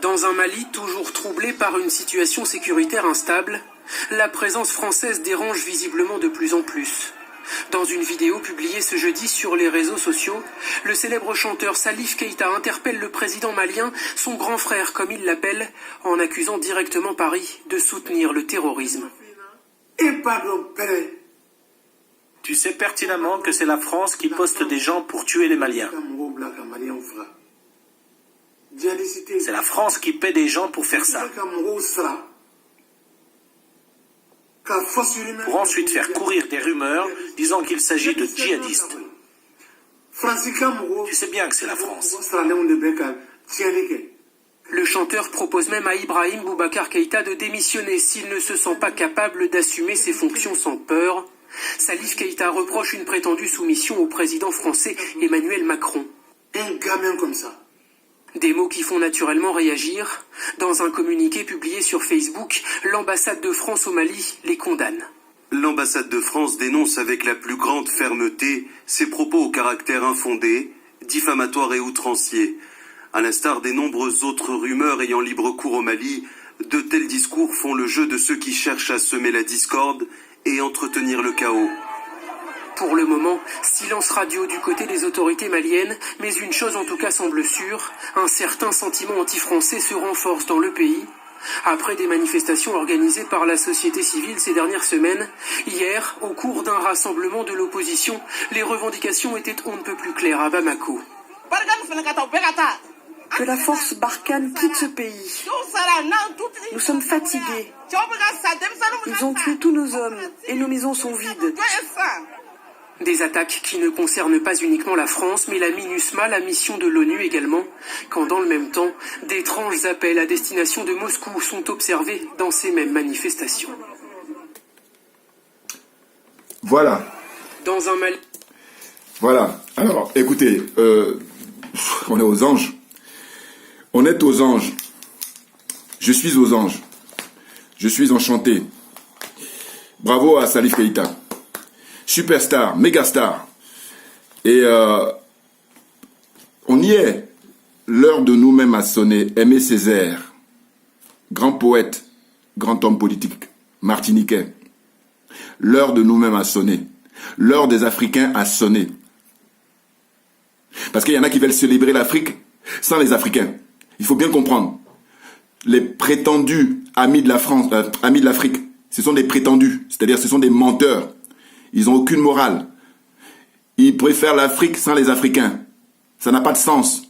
Dans un Mali toujours troublé par une situation sécuritaire instable, la présence française dérange visiblement de plus en plus. Dans une vidéo publiée ce jeudi sur les réseaux sociaux, le célèbre chanteur Salif Keïta interpelle le président malien, son grand frère comme il l'appelle, en accusant directement Paris de soutenir le terrorisme. Tu sais pertinemment que c'est la France qui poste des gens pour tuer les Maliens. C'est la France qui paie des gens pour faire ça. Pour ensuite faire courir des rumeurs disant qu'il s'agit de djihadistes. Tu sais bien que c'est la France. Le chanteur propose même à Ibrahim Boubacar Keïta de démissionner s'il ne se sent pas capable d'assumer ses fonctions sans peur. Salif Keïta reproche une prétendue soumission au président français Emmanuel Macron. Un gamin comme ça. Des mots qui font naturellement réagir. Dans un communiqué publié sur Facebook, l'ambassade de France au Mali les condamne. L'ambassade de France dénonce avec la plus grande fermeté ces propos au caractère infondé, diffamatoires et outranciers. À l'instar des nombreuses autres rumeurs ayant libre cours au Mali, de tels discours font le jeu de ceux qui cherchent à semer la discorde et entretenir le chaos. Pour le moment, silence radio du côté des autorités maliennes, mais une chose en tout cas semble sûre, un certain sentiment anti-français se renforce dans le pays. Après des manifestations organisées par la société civile ces dernières semaines, hier, au cours d'un rassemblement de l'opposition, les revendications étaient on ne peut plus claires à Bamako. Que la force Barkhane quitte ce pays. Nous sommes fatigués. Ils ont tué tous nos hommes et nos maisons sont vides. Des attaques qui ne concernent pas uniquement la France, mais la MINUSMA, la mission de l'ONU également, quand dans le même temps, d'étranges appels à destination de Moscou sont observés dans ces mêmes manifestations. Voilà. Dans un Mali... Voilà. Alors, écoutez, on est aux anges. On est aux anges. Je suis aux anges. Je suis enchanté. Bravo à Salif Keïta. Superstar, mégastar. Et on y est. L'heure de nous-mêmes a sonné. Aimé Césaire, grand poète, grand homme politique, martiniquais. L'heure de nous-mêmes a sonné. L'heure des Africains a sonné. Parce qu'il y en a qui veulent célébrer l'Afrique sans les Africains. Il faut bien comprendre. Les prétendus amis de la France, amis de l'Afrique, ce sont des prétendus. C'est-à-dire ce sont des menteurs. Ils n'ont aucune morale. Ils préfèrent l'Afrique sans les Africains. Ça n'a pas de sens.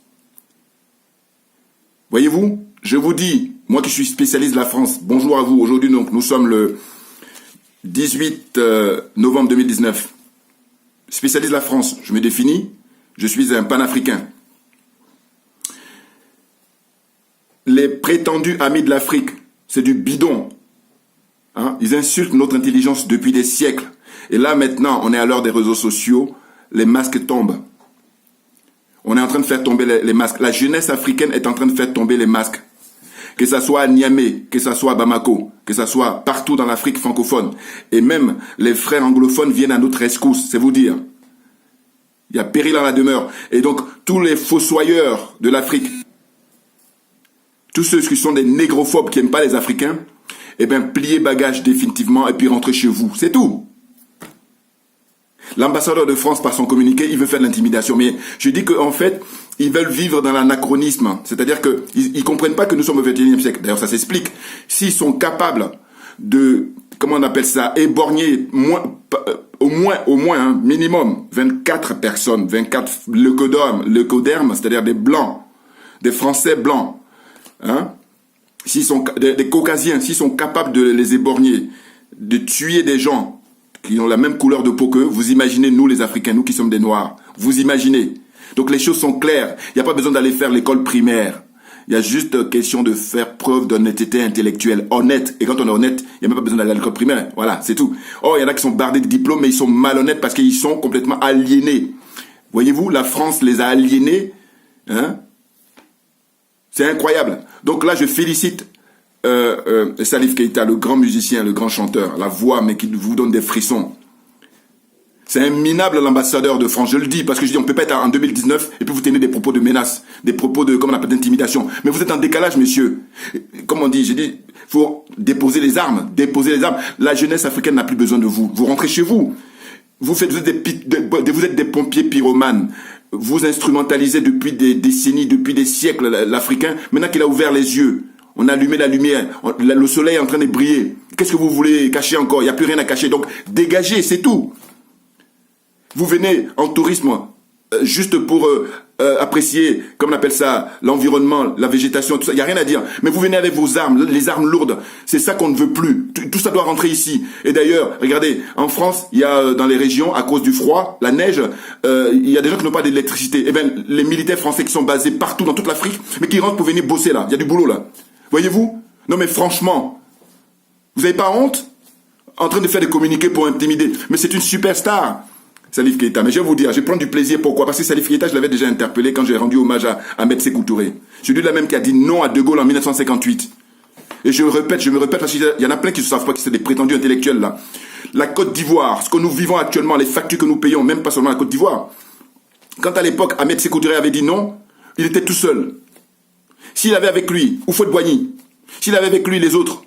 Voyez-vous, je vous dis, moi qui suis spécialiste de la France, bonjour à vous. Aujourd'hui, donc, nous sommes le 18 novembre 2019. Spécialiste de la France, je me définis, je suis un panafricain. Les prétendus amis de l'Afrique, c'est du bidon. Hein? Ils insultent notre intelligence depuis des siècles. Et là, maintenant, on est à l'heure des réseaux sociaux, les masques tombent. On est en train de faire tomber les masques. La jeunesse africaine est en train de faire tomber les masques. Que ça soit à Niamey, que ça soit à Bamako, que ça soit partout dans l'Afrique francophone. Et même les frères anglophones viennent à notre rescousse, c'est vous dire. Il y a péril à la demeure. Et donc, tous les fossoyeurs de l'Afrique, tous ceux qui sont des négrophobes qui n'aiment pas les Africains, eh bien, pliez bagages définitivement et puis rentrez chez vous. C'est tout. L'ambassadeur de France, par son communiqué, il veut faire de l'intimidation. Mais je dis qu'en fait, ils veulent vivre dans l'anachronisme. C'est-à-dire qu'ils ne comprennent pas que nous sommes au XXIe siècle. D'ailleurs, ça s'explique. S'ils sont capables de, comment on appelle ça, éborgner au moins, minimum, 24 personnes, 24 leucodermes, c'est-à-dire des blancs, des Français blancs, hein, s'ils sont, des caucasiens, s'ils sont capables de les éborgner, de tuer des gens qui ont la même couleur de peau qu'eux, vous imaginez, nous les Africains, nous qui sommes des Noirs, vous imaginez. Donc les choses sont claires. Il n'y a pas besoin d'aller faire l'école primaire. Il y a juste question de faire preuve d'honnêteté intellectuelle, honnête. Et quand on est honnête, il n'y a même pas besoin d'aller à l'école primaire. Voilà, c'est tout. Oh, il y en a qui sont bardés de diplômes, mais ils sont malhonnêtes parce qu'ils sont complètement aliénés. Voyez-vous, la France les a aliénés. Hein? C'est incroyable. Donc là, je félicite Salif Keïta, le grand musicien, le grand chanteur, la voix, mais qui vous donne des frissons. C'est un minable l'ambassadeur de France, je le dis, parce que je dis on peut pas être en 2019 et puis vous tenez des propos de menace, des propos de, comme on appelle, d'intimidation. Mais vous êtes en décalage, monsieur. Comme on dit, j'ai dit, faut déposer les armes, déposer les armes. La jeunesse africaine n'a plus besoin de vous. Vous rentrez chez vous. Vous êtes des pompiers pyromanes. Vous instrumentalisez depuis des décennies, depuis des siècles l'Africain. Maintenant qu'il a ouvert les yeux, on a allumé la lumière, le soleil est en train de briller. Qu'est-ce que vous voulez cacher encore? Il n'y a plus rien à cacher. Donc, dégagez, c'est tout. Vous venez en tourisme juste pour apprécier, comme on appelle ça, l'environnement, la végétation, tout ça. Il n'y a rien à dire. Mais vous venez avec vos armes, les armes lourdes. C'est ça qu'on ne veut plus. Tout ça doit rentrer ici. Et d'ailleurs, regardez, en France, il y a dans les régions, à cause du froid, la neige, il y a des gens qui n'ont pas d'électricité. Eh bien, les militaires français qui sont basés partout dans toute l'Afrique, mais qui rentrent pour venir bosser là. Il y a du boulot là. Voyez-vous? Non mais franchement, vous n'avez pas honte en train de faire des communiqués pour intimider? Mais c'est une superstar. Salif Keïta, mais je vais vous dire, je prends du plaisir, pourquoi? Parce que Salif Keïta, je l'avais déjà interpellé quand j'ai rendu hommage à Ahmed Sékou Touré. C'est lui-là même qui a dit non à De Gaulle en 1958. Et je me répète, parce qu'il y en a plein qui ne savent pas que c'est des prétendus intellectuels là. La Côte d'Ivoire, ce que nous vivons actuellement, les factures que nous payons, même pas seulement la Côte d'Ivoire. Quand à l'époque, Ahmed Sékou Touré avait dit non, il était tout seul. S'il avait avec lui Houphouët-Boigny, s'il avait avec lui les autres,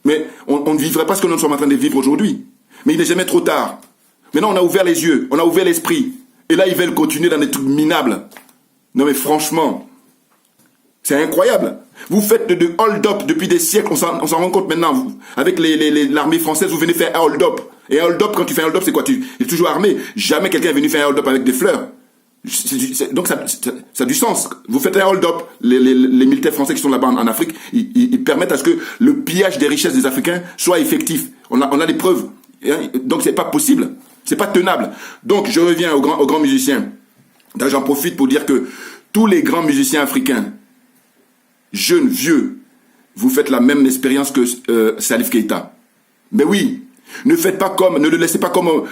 mais on ne vivrait pas ce que nous sommes en train de vivre aujourd'hui. Mais il n'est jamais trop tard. Maintenant, on a ouvert les yeux, on a ouvert l'esprit. Et là, ils veulent continuer dans des trucs minables. Non mais franchement, c'est incroyable. Vous faites de hold-up depuis des siècles, on s'en rend compte maintenant. Vous, avec l'armée française, vous venez faire un hold-up. Et un hold-up, quand tu fais un hold-up, c'est quoi? Tu es toujours armé. Jamais quelqu'un est venu faire un hold-up avec des fleurs. Donc ça a du sens. Vous faites un hold-up. Les militaires français qui sont là-bas en Afrique, ils permettent à ce que le pillage des richesses des Africains soit effectif. On a des preuves. Donc c'est pas possible. C'est pas tenable. Donc je reviens aux grands musiciens. J'en profite pour dire que tous les grands musiciens africains, jeunes, vieux, vous faites la même expérience que Salif Keïta. Mais oui, ne le laissez pas comme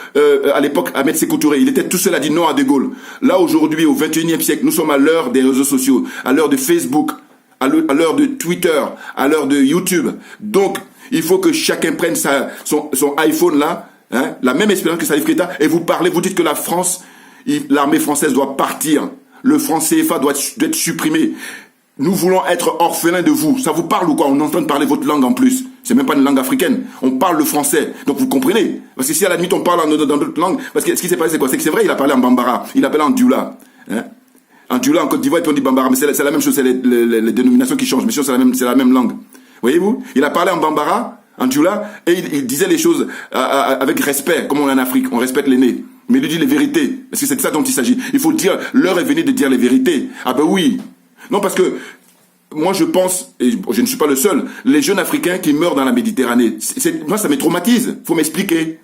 à l'époque Ahmed Sékou Touré. Il était tout seul à dire non à De Gaulle. Là aujourd'hui, au XXIe siècle, nous sommes à l'heure des réseaux sociaux, à l'heure de Facebook, à l'heure de Twitter, à l'heure de YouTube. Donc, il faut que chacun prenne son iPhone là, hein, la même expérience que Salif Keïta, et vous parlez, vous dites que la France, l'armée française doit partir. Le franc CFA doit être supprimé. Nous voulons être orphelins de vous. Ça vous parle ou quoi? On entend parler votre langue en plus. C'est même pas une langue africaine. On parle le français. Donc vous comprenez. Parce que si à la limite on parle dans d'autres langues, parce que ce qui s'est passé c'est quoi? C'est que c'est vrai, il a parlé en Bambara. Il a parlé en Dioula. Hein? En Dioula, en Côte d'Ivoire, et puis on dit Bambara. Mais c'est la même chose, c'est les dénominations qui changent. Mais c'est la même langue. Voyez-vous? Il a parlé en Bambara, en Dioula, et il disait les choses avec respect, comme on est en Afrique. On respecte l'aîné. Mais il dit les vérités. Parce que c'est de ça dont il s'agit. Il faut dire, l'heure est venue de dire les vérités. Ah ben oui. Non, parce que moi je pense, et je ne suis pas le seul, les jeunes Africains qui meurent dans la Méditerranée, moi ça me traumatise, faut m'expliquer.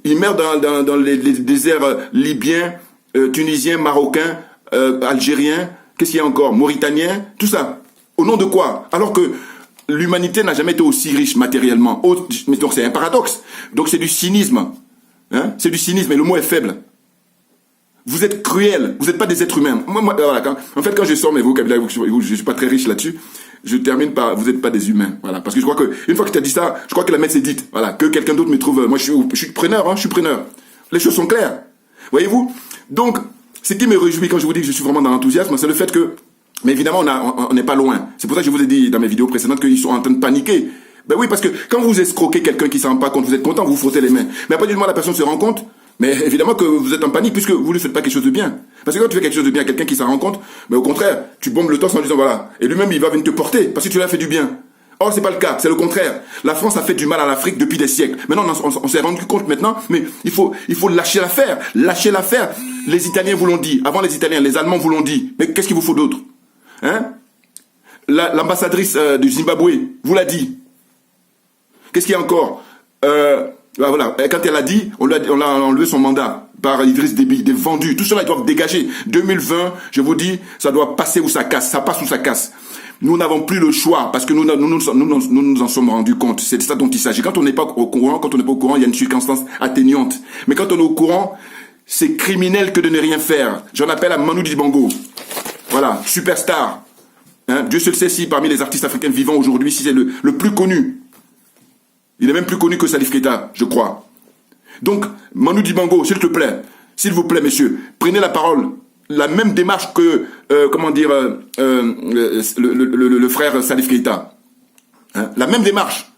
Ils meurent dans les déserts libyens, tunisiens, marocains, algériens, qu'est-ce qu'il y a encore, mauritaniens, tout ça. Au nom de quoi? Alors que l'humanité n'a jamais été aussi riche matériellement. Mais donc c'est un paradoxe. Donc c'est du cynisme. Hein? C'est du cynisme et le mot est faible. Vous êtes cruels, vous n'êtes pas des êtres humains. Moi, voilà, quand je sors mes vocabulaires, je ne suis pas très riche là-dessus, je termine par, vous n'êtes pas des humains. Voilà, parce que je crois que, une fois que tu as dit ça, je crois que la messe est dite. Voilà, que quelqu'un d'autre me trouve, moi je suis preneur, je suis preneur. Les choses sont claires. Voyez-vous? Donc, ce qui me réjouit quand je vous dis que je suis vraiment dans l'enthousiasme, c'est le fait que, mais évidemment, on n'est pas loin. C'est pour ça que je vous ai dit dans mes vidéos précédentes qu'ils sont en train de paniquer. Ben oui, parce que quand vous escroquez quelqu'un qui ne s'en rend pas compte, vous êtes content, vous vous frottez les mains. Mais après du moment la personne se rend compte, mais évidemment que vous êtes en panique puisque vous ne lui faites pas quelque chose de bien. Parce que quand tu fais quelque chose de bien à quelqu'un qui s'en rend compte, mais au contraire, tu bombes le torse en disant voilà. Et lui-même, il va venir te porter parce que tu lui as fait du bien. Or, c'est pas le cas, c'est le contraire. La France a fait du mal à l'Afrique depuis des siècles. Maintenant, on s'est rendu compte maintenant, mais il faut lâcher l'affaire. Lâcher l'affaire. Les Italiens vous l'ont dit. Avant les Italiens, les Allemands vous l'ont dit. Mais qu'est-ce qu'il vous faut d'autre? Hein? L'ambassadrice du Zimbabwe vous l'a dit. Qu'est-ce qu'il y a encore? Voilà. Et quand elle a dit, on a enlevé son mandat par Idriss Déby, des vendus. Tout cela, ils doivent dégager. 2020, je vous dis, ça doit passer ou ça casse. Ça passe ou ça casse. Nous n'avons plus le choix parce que nous nous en sommes rendus compte. C'est de ça dont il s'agit. Quand on n'est pas au courant, il y a une circonstance atténuante. Mais quand on est au courant, c'est criminel que de ne rien faire. J'en appelle à Manu Dibango. Voilà, superstar. Hein? Dieu seul sait si parmi les artistes africains vivants aujourd'hui, si c'est le plus connu. Il est même plus connu que Salif Keïta, je crois. Donc, Manu Dibango, s'il vous plaît, messieurs, prenez la parole. La même démarche que, le frère Salif Keïta. Hein? La même démarche.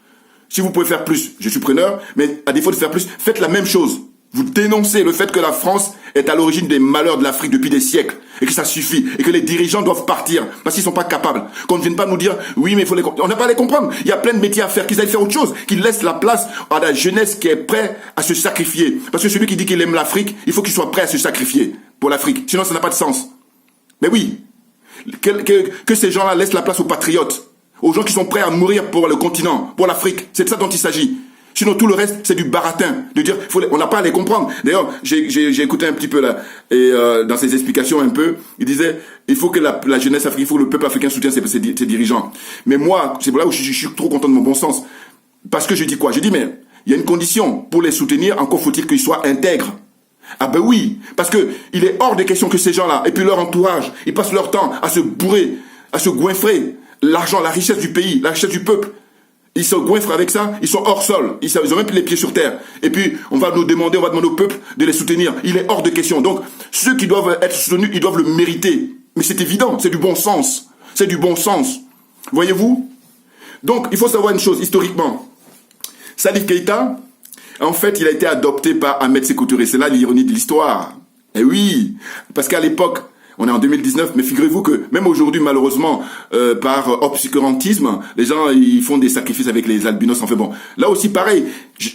Si vous pouvez faire plus, je suis preneur, mais à défaut de faire plus, faites la même chose. Vous dénoncez le fait que la France est à l'origine des malheurs de l'Afrique depuis des siècles, et que ça suffit, et que les dirigeants doivent partir, parce qu'ils sont pas capables. Qu'on ne vienne pas nous dire, oui, mais il faut les comprendre. On n'a pas à les comprendre. Il y a plein de métiers à faire, qu'ils aillent faire autre chose, qu'ils laissent la place à la jeunesse qui est prête à se sacrifier. Parce que celui qui dit qu'il aime l'Afrique, il faut qu'il soit prêt à se sacrifier pour l'Afrique. Sinon, ça n'a pas de sens. Mais oui, que ces gens-là laissent la place aux patriotes, aux gens qui sont prêts à mourir pour le continent, pour l'Afrique. C'est de ça dont il s'agit. Sinon, tout le reste, c'est du baratin. De dire, on n'a pas à les comprendre. D'ailleurs, j'ai écouté un petit peu là, et dans ses explications un peu, il disait, il faut que la jeunesse africaine, il faut que le peuple africain soutienne ses dirigeants. Mais moi, c'est là où je suis trop content de mon bon sens. Parce que je dis quoi? Je dis, mais il y a une condition pour les soutenir, encore faut-il qu'ils soient intègres. Ah ben oui, parce que il est hors de question que ces gens-là, et puis leur entourage, ils passent leur temps à se bourrer, à se goinfrer. L'argent, la richesse du pays, la richesse du peuple. Ils se goinfrent avec ça, ils sont hors sol, ils ont même plus les pieds sur terre. Et puis, on va demander au peuple de les soutenir. Il est hors de question. Donc, ceux qui doivent être soutenus, ils doivent le mériter. Mais c'est évident, c'est du bon sens. C'est du bon sens. Voyez-vous? Donc, il faut savoir une chose, historiquement. Salif Keïta, en fait, il a été adopté par Ahmed Sékou Touré. C'est là l'ironie de l'histoire. Eh oui, parce qu'à l'époque, on est en 2019, mais figurez-vous que même aujourd'hui, malheureusement, par obscurantisme, les gens ils font des sacrifices avec les albinos. Enfin bon, là aussi pareil,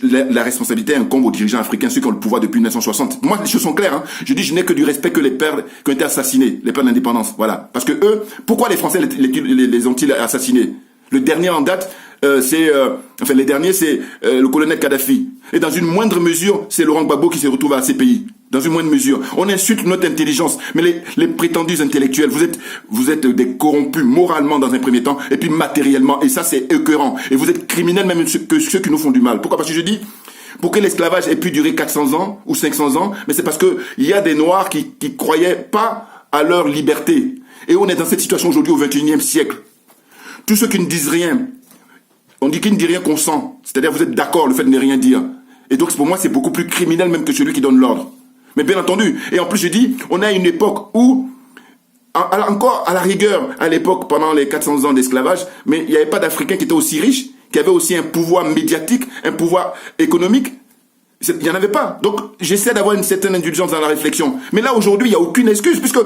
la responsabilité incombe aux dirigeants africains, ceux qui ont le pouvoir depuis 1960. Moi, les choses sont claires. Hein. Je dis, je n'ai que du respect que les pères qui ont été assassinés, les pères d'indépendance. Voilà, parce que eux, pourquoi les Français les ont-ils assassinés? Le dernier en date, les derniers, c'est le colonel Kadhafi. Et dans une moindre mesure, c'est Laurent Gbagbo qui se retrouve à ces pays. Dans une moindre mesure. On insulte notre intelligence. Mais les prétendus intellectuels, vous êtes des corrompus moralement dans un premier temps, et puis matériellement. Et ça, c'est écœurant. Et vous êtes criminels même que ceux qui nous font du mal. Pourquoi? Parce que je dis, pour que l'esclavage ait pu durer 400 ans ou 500 ans, mais c'est parce que il y a des Noirs qui croyaient pas à leur liberté. Et on est dans cette situation aujourd'hui au XXIe siècle. Tous ceux qui ne disent rien, on dit qu'il ne dit rien qu'on sent. C'est-à-dire vous êtes d'accord le fait de ne rien dire. Et donc pour moi c'est beaucoup plus criminel même que celui qui donne l'ordre. Mais bien entendu, et en plus je dis, on a une époque où, encore à la rigueur, à l'époque pendant les 400 ans d'esclavage, mais il n'y avait pas d'Africains qui étaient aussi riches, qui avaient aussi un pouvoir médiatique, un pouvoir économique. Il n'y en avait pas. Donc j'essaie d'avoir une certaine indulgence dans la réflexion. Mais là aujourd'hui, il n'y a aucune excuse, puisque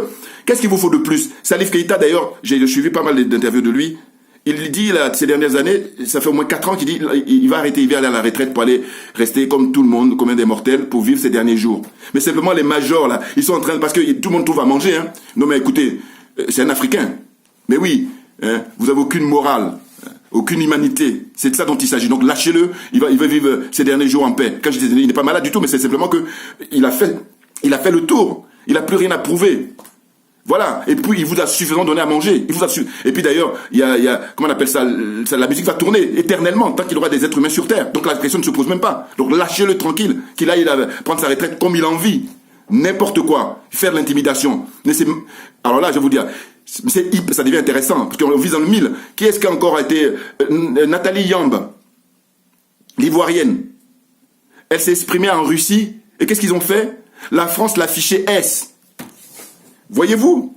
qu'est-ce qu'il vous faut de plus? Salif Keïta d'ailleurs, j'ai suivi pas mal d'interviews de lui. Il dit, là, ces dernières années, ça fait au moins 4 ans qu'il dit, il va arrêter, il va aller à la retraite pour aller rester comme tout le monde, comme un des mortels, pour vivre ses derniers jours. Mais simplement, les majors, là, ils sont en train parce que tout le monde trouve à manger, hein. Non, mais écoutez, c'est un Africain. Mais oui, hein, vous avez aucune morale, aucune humanité. C'est de ça dont il s'agit. Donc, lâchez-le, il va vivre ses derniers jours en paix. Quand je dis, il n'est pas malade du tout, mais c'est simplement que il a fait le tour. Il n'a plus rien à prouver. Voilà. Et puis, il vous a suffisamment donné à manger. Et puis d'ailleurs, il y a, comment on appelle ça, la musique va tourner éternellement tant qu'il aura des êtres humains sur Terre. Donc la question ne se pose même pas. Donc lâchez-le tranquille, qu'il aille prendre sa retraite comme il a envie. N'importe quoi. Faire de l'intimidation. Alors là, je vais vous dire, ça devient intéressant, parce qu'on vise dans le mille. Qui est-ce qui a encore été Nathalie Yamb, l'ivoirienne. Elle s'est exprimée en Russie, et qu'est-ce qu'ils ont fait? La France l'a fiché S. Voyez-vous?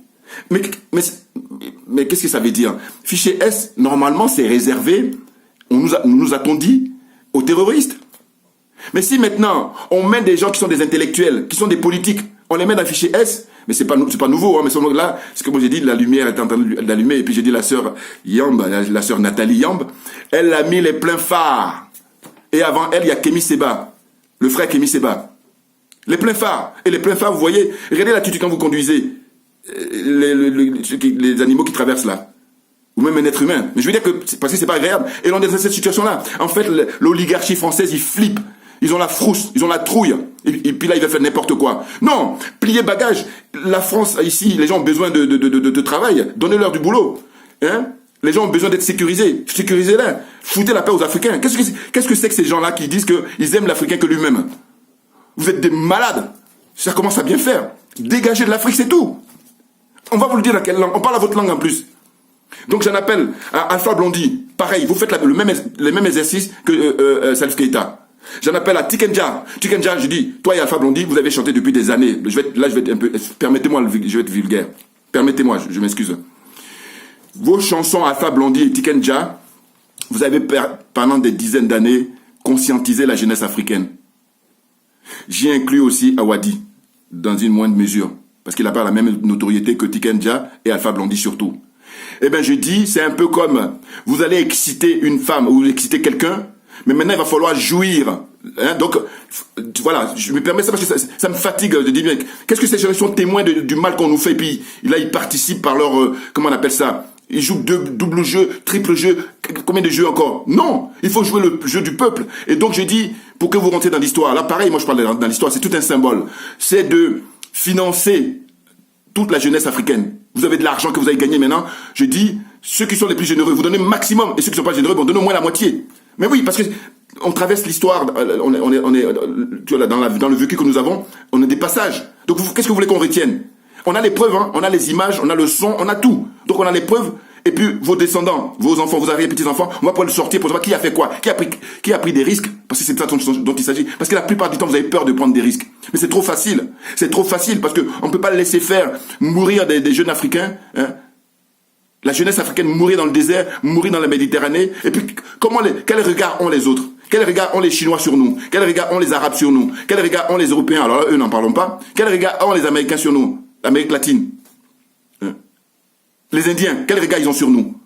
Mais qu'est-ce que ça veut dire? Fichier S, normalement, c'est réservé, nous a-t-on dit, aux terroristes. Mais si maintenant, on met des gens qui sont des intellectuels, qui sont des politiques, on les met dans le fichier S, mais c'est pas nouveau, hein, mais là, ce que moi j'ai dit, la lumière est en train d'allumer, et puis j'ai dit la sœur Yamb, la sœur Nathalie Yamb, elle a mis les pleins phares. Et avant elle, il y a Kémy Séba, le frère Kémy Séba. Les pleins phares. Et les pleins phares, vous voyez, regardez l'attitude quand vous conduisez. Les animaux qui traversent là, ou même un être humain. Mais je veux dire que parce que c'est pas agréable. Et on est dans cette situation-là. En fait, l'oligarchie française, ils flippent. Ils ont la frousse, ils ont la trouille. Et puis là, ils veulent faire n'importe quoi. Non, pliez bagages. La France, ici, les gens ont besoin de travail. Donnez-leur du boulot. Hein? Les gens ont besoin d'être sécurisés. Sécurisez-les. Foutez la paix aux Africains. Qu'est-ce que c'est que ces gens-là qui disent qu'ils aiment l'Africain que lui-même? Vous êtes des malades. Ça commence à bien faire. Dégagez de l'Afrique, c'est tout. On va vous le dire dans quelle langue. On parle à votre langue en plus. Donc j'en appelle à Alpha Blondy. Pareil, vous faites les mêmes exercices que Salif Keïta. J'en appelle à Tikenja. Tikenja, je dis, toi et Alpha Blondy, vous avez chanté depuis des années. Je vais être un peu, permettez-moi, je vais être vulgaire. Permettez-moi, je m'excuse. Vos chansons Alpha Blondy et Tikenja, vous avez pendant des dizaines d'années conscientisé la jeunesse africaine. J'y inclus aussi Awadi, dans une moindre mesure, parce qu'il n'a pas la même notoriété que Tikenja et Alpha Blondy surtout. Eh bien, je dis, c'est un peu comme, vous allez exciter une femme ou exciter quelqu'un, mais maintenant, il va falloir jouir. Hein? Donc, voilà, je me permets ça parce que ça me fatigue de dire, qu'est-ce que ces gens sont témoins du mal qu'on nous fait, et puis là, ils participent par leur, comment on appelle ça? Ils jouent double jeu, triple jeu, combien de jeux encore? Non, il faut jouer le jeu du peuple. Et donc, je dis, pour que vous rentrez dans l'histoire, là, pareil, moi, je parle dans l'histoire, c'est tout un symbole. C'est de financer toute la jeunesse africaine. Vous avez de l'argent que vous avez gagné maintenant. Je dis, ceux qui sont les plus généreux, vous donnez le maximum. Et ceux qui ne sont pas généreux, bon, donnez au moins la moitié. Mais oui, parce que on traverse l'histoire, on est tu vois, dans le vécu que nous avons, on a des passages. Donc, qu'est-ce que vous voulez qu'on retienne? On a les preuves, hein, on a les images, on a le son, on a tout. Donc, on a les preuves. Et puis, vos descendants, vos enfants, vos arrière-petits-enfants, on va pouvoir le sortir pour savoir qui a fait quoi, qui a pris des risques. Parce que c'est de ça dont il s'agit. Parce que la plupart du temps, vous avez peur de prendre des risques. Mais c'est trop facile. C'est trop facile parce qu'on ne peut pas laisser faire mourir des jeunes Africains, hein. La jeunesse africaine mourir dans le désert, mourir dans la Méditerranée. Et puis, quel regard ont les autres? Quel regard ont les Chinois sur nous? Quel regard ont les Arabes sur nous? Quel regard ont les Européens? Alors là, eux, n'en parlons pas. Quel regard ont les Américains sur nous? L'Amérique latine. Hein? Les Indiens, quel regard ils ont sur nous?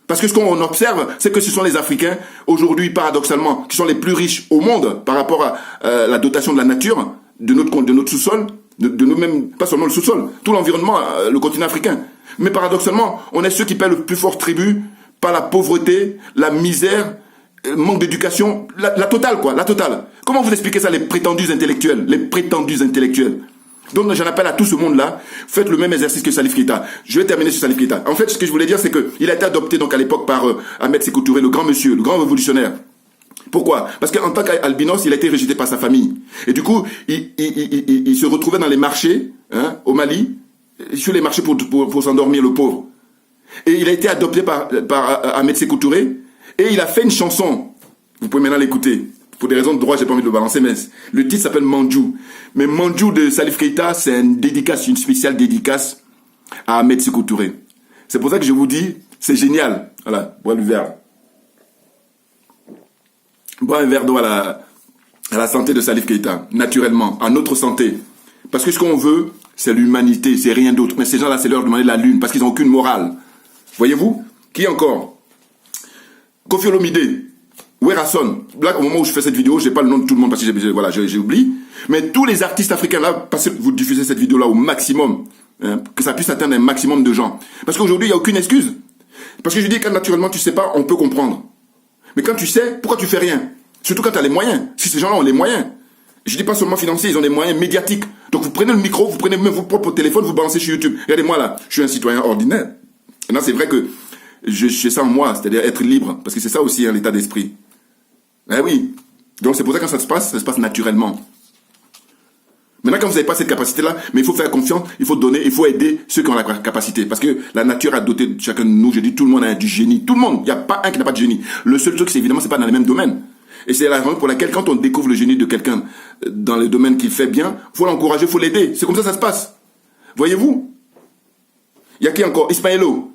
Parce que ce qu'on observe, c'est que ce sont les Africains, aujourd'hui, paradoxalement, qui sont les plus riches au monde par rapport à la dotation de la nature, de notre sous-sol, de nous-mêmes, pas seulement le sous-sol, tout l'environnement, le continent africain. Mais paradoxalement, on est ceux qui paient le plus fort tribut par la pauvreté, la misère, le manque d'éducation, la totale, quoi, la totale. Comment vous expliquez ça, les prétendus intellectuels? Les prétendus intellectuels. Donc, j'en appelle à tout ce monde-là, faites le même exercice que Salif Keita. Je vais terminer sur Salif Keita. En fait, ce que je voulais dire, c'est qu'il a été adopté donc à l'époque par Ahmed Sékou Touré, le grand monsieur, le grand révolutionnaire. Pourquoi? Parce qu'en tant qu'albinos, il a été rejeté par sa famille. Et du coup, il se retrouvait dans les marchés, hein, au Mali, sur les marchés pour s'endormir, le pauvre. Et il a été adopté par Ahmed Sékou Touré, et il a fait une chanson. Vous pouvez maintenant l'écouter. Pour des raisons de droit, j'ai pas envie de le balancer, mais le titre s'appelle Mandjou. Mais Mandjou de Salif Keita, c'est une spéciale dédicace à Ahmed Sékou Touré. C'est pour ça que je vous dis, c'est génial. Voilà, bois le verre. Bois un verre d'eau à la santé de Salif Keita, naturellement, à notre santé. Parce que ce qu'on veut, c'est l'humanité, c'est rien d'autre. Mais ces gens-là, c'est leur demander la lune, parce qu'ils n'ont aucune morale. Voyez-vous? Qui encore? Koffi Olomide, Werason. Là, au moment où je fais cette vidéo, je n'ai pas le nom de tout le monde parce que j'ai oublié. Mais tous les artistes africains, là, parce que vous diffusez cette vidéo-là au maximum, hein, que ça puisse atteindre un maximum de gens. Parce qu'aujourd'hui, il n'y a aucune excuse. Parce que je dis, quand naturellement tu ne sais pas, on peut comprendre. Mais quand tu sais, pourquoi tu fais rien? Surtout quand tu as les moyens. Si ces gens-là ont les moyens. Je dis pas seulement financiers, ils ont des moyens médiatiques. Donc vous prenez le micro, vous prenez même vos propres téléphones, vous balancez sur YouTube. Regardez-moi là, je suis un citoyen ordinaire. Maintenant, c'est vrai que j'ai ça en moi, c'est-à-dire être libre. Parce que c'est ça aussi, hein, l'état d'esprit. Eh oui. Donc c'est pour ça que quand ça se passe naturellement. Maintenant, quand vous n'avez pas cette capacité-là, mais il faut faire confiance, il faut donner, il faut aider ceux qui ont la capacité. Parce que la nature a doté chacun de nous, je dis, tout le monde a du génie. Tout le monde. Il n'y a pas un qui n'a pas de génie. Le seul truc, c'est évidemment, c'est pas dans les mêmes domaines. Et c'est la raison pour laquelle, quand on découvre le génie de quelqu'un dans les domaines qu'il fait bien, il faut l'encourager, il faut l'aider. C'est comme ça que ça se passe. Voyez-vous? Il y a qui encore? Ismaëlo.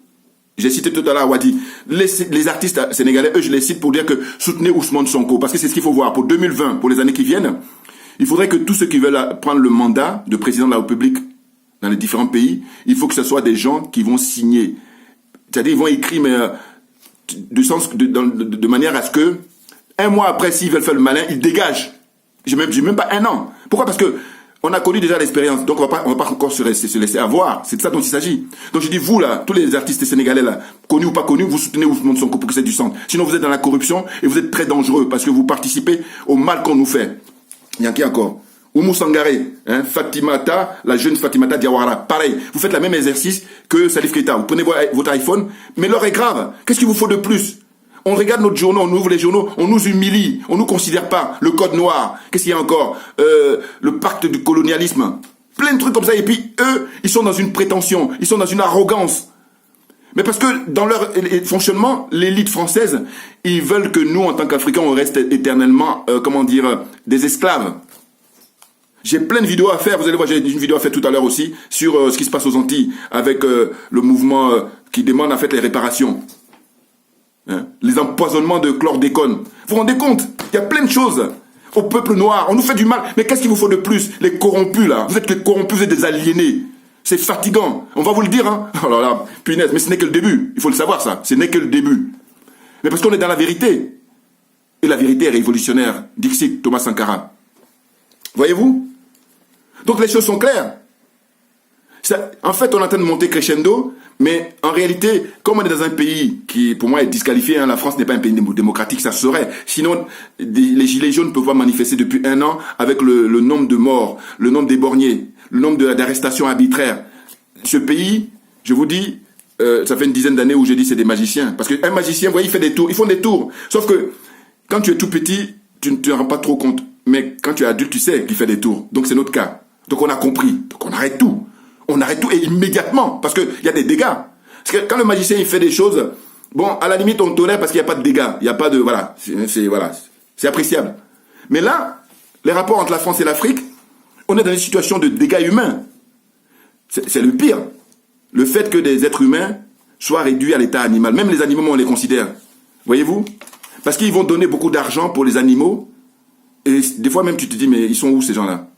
J'ai cité tout à l'heure Awadi. Les artistes sénégalais, eux, je les cite pour dire que soutenez Ousmane Sonko. Parce que c'est ce qu'il faut voir. Pour 2020, pour les années qui viennent, il faudrait que tous ceux qui veulent prendre le mandat de président de la République dans les différents pays, il faut que ce soit des gens qui vont signer. C'est-à-dire, ils vont écrire, mais de manière à ce que, un mois après, s'ils veulent faire le malin, ils dégagent. J'ai même pas un an. Pourquoi? Parce que on a connu déjà l'expérience, donc on va pas encore se laisser avoir. C'est de ça dont il s'agit. Donc je dis, vous là, tous les artistes sénégalais là, connus ou pas connus, vous soutenez Ousmane Sonko pour que c'est du sang. Sinon vous êtes dans la corruption et vous êtes très dangereux parce que vous participez au mal qu'on nous fait. Il y a qui encore? Oumou Sangaré, hein, Fatimata, la jeune Fatimata Diawara. Pareil, vous faites le même exercice que Salif Keita. Vous prenez votre iPhone, mais l'heure est grave. Qu'est-ce qu'il vous faut de plus? On regarde notre journaux, on ouvre les journaux, on nous humilie, on nous considère pas. Le code noir, qu'est-ce qu'il y a encore? Le pacte du colonialisme. Plein de trucs comme ça. Et puis, eux, ils sont dans une prétention, ils sont dans une arrogance. Mais parce que dans leur fonctionnement, l'élite française, ils veulent que nous, en tant qu'Africains, on reste éternellement, des esclaves. J'ai plein de vidéos à faire, vous allez voir, j'ai une vidéo à faire tout à l'heure aussi, sur ce qui se passe aux Antilles, avec le mouvement qui demande en fait les réparations. Hein? Les empoisonnements de chlordécone. Vous vous rendez compte? Il y a plein de choses. Au peuple noir, on nous fait du mal. Mais qu'est-ce qu'il vous faut de plus? Les corrompus là, vous êtes les corrompus, vous êtes des aliénés. C'est fatigant. On va vous le dire, hein. Alors là, punaise, mais ce n'est que le début. Il faut le savoir, ça. Ce n'est que le début. Mais parce qu'on est dans la vérité. Et la vérité est révolutionnaire. Dixit, Thomas Sankara. Voyez-vous? Donc les choses sont claires. En fait, on est en train de monter crescendo, mais en réalité, comme on est dans un pays qui, pour moi, est disqualifié, hein, la France n'est pas un pays démocratique, ça serait. Sinon, les Gilets jaunes peuvent pas manifester depuis 1 an avec le nombre de morts, le nombre d'éborgnés, le nombre d'arrestations arbitraires. Ce pays, je vous dis, ça fait une dizaine d'années où je dis c'est des magiciens. Parce qu'un magicien, vous voyez, il fait des tours, ils font des tours. Sauf que, quand tu es tout petit, tu ne te rends pas trop compte. Mais quand tu es adulte, tu sais qu'il fait des tours. Donc c'est notre cas. Donc on a compris. Donc on arrête tout. On arrête tout et immédiatement, parce qu'il y a des dégâts. Parce que quand le magicien il fait des choses, bon, à la limite on tolère parce qu'il n'y a pas de dégâts, il n'y a pas de, voilà, c'est appréciable. Mais là, les rapports entre la France et l'Afrique, on est dans une situation de dégâts humains. C'est le pire. Le fait que des êtres humains soient réduits à l'état animal, même les animaux, on les considère. Voyez-vous? Parce qu'ils vont donner beaucoup d'argent pour les animaux, et des fois même tu te dis, mais ils sont où ces gens-là?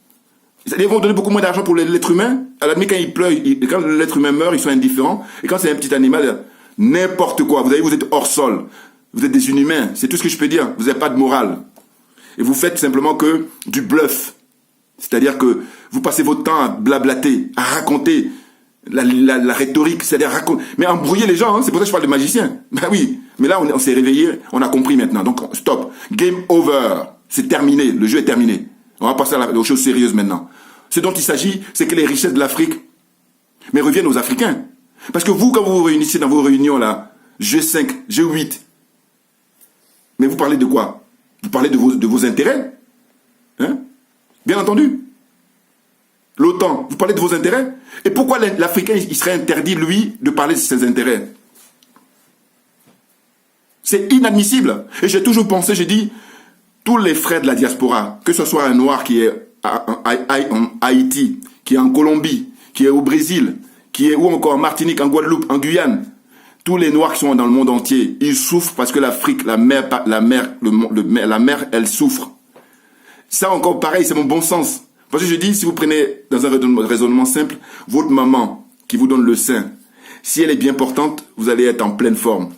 Ils vont donner beaucoup moins d'argent pour l'être humain. À la limite, quand il pleut, quand l'être humain meurt, ils sont indifférents. Et quand c'est un petit animal, n'importe quoi. Vous savez, vous êtes hors sol. Vous êtes des inhumains. C'est tout ce que je peux dire. Vous n'avez pas de morale. Et vous faites simplement que du bluff. C'est-à-dire que vous passez votre temps à blablater, à raconter la rhétorique. C'est-à-dire mais embrouiller les gens. Hein. C'est pour ça que je parle de magicien. Ben oui. Mais là, on s'est réveillé. On a compris maintenant. Donc, stop. Game over. C'est terminé. Le jeu est terminé. On va passer aux choses sérieuses maintenant. Ce dont il s'agit, c'est que les richesses de l'Afrique, mais reviennent aux Africains. Parce que vous, quand vous vous réunissez dans vos réunions là, G5, G8, mais vous parlez de quoi? Vous parlez de vos intérêts? Hein? Bien entendu. L'OTAN, vous parlez de vos intérêts? Et pourquoi l'Africain, il serait interdit, lui, de parler de ses intérêts? C'est inadmissible. Et j'ai toujours pensé, j'ai dit, tous les frères de la diaspora, que ce soit un noir qui est en Haïti, qui est en Colombie, qui est au Brésil, qui est ou encore en Martinique, en Guadeloupe, en Guyane, tous les noirs qui sont dans le monde entier, ils souffrent parce que l'Afrique, la mer, elle souffre. Ça encore pareil, c'est mon bon sens. Parce que je dis, si vous prenez dans un raisonnement simple, votre maman qui vous donne le sein, si elle est bien portante, vous allez être en pleine forme.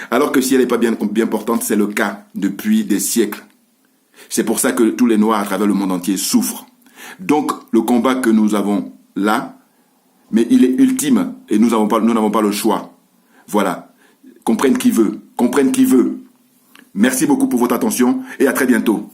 Alors que si elle n'est pas bien portante, c'est le cas depuis des siècles. C'est pour ça que tous les Noirs à travers le monde entier souffrent. Donc, le combat que nous avons là, mais il est ultime et nous n'avons pas le choix. Voilà. Comprenne qui veut. Comprenne qui veut. Merci beaucoup pour votre attention et à très bientôt.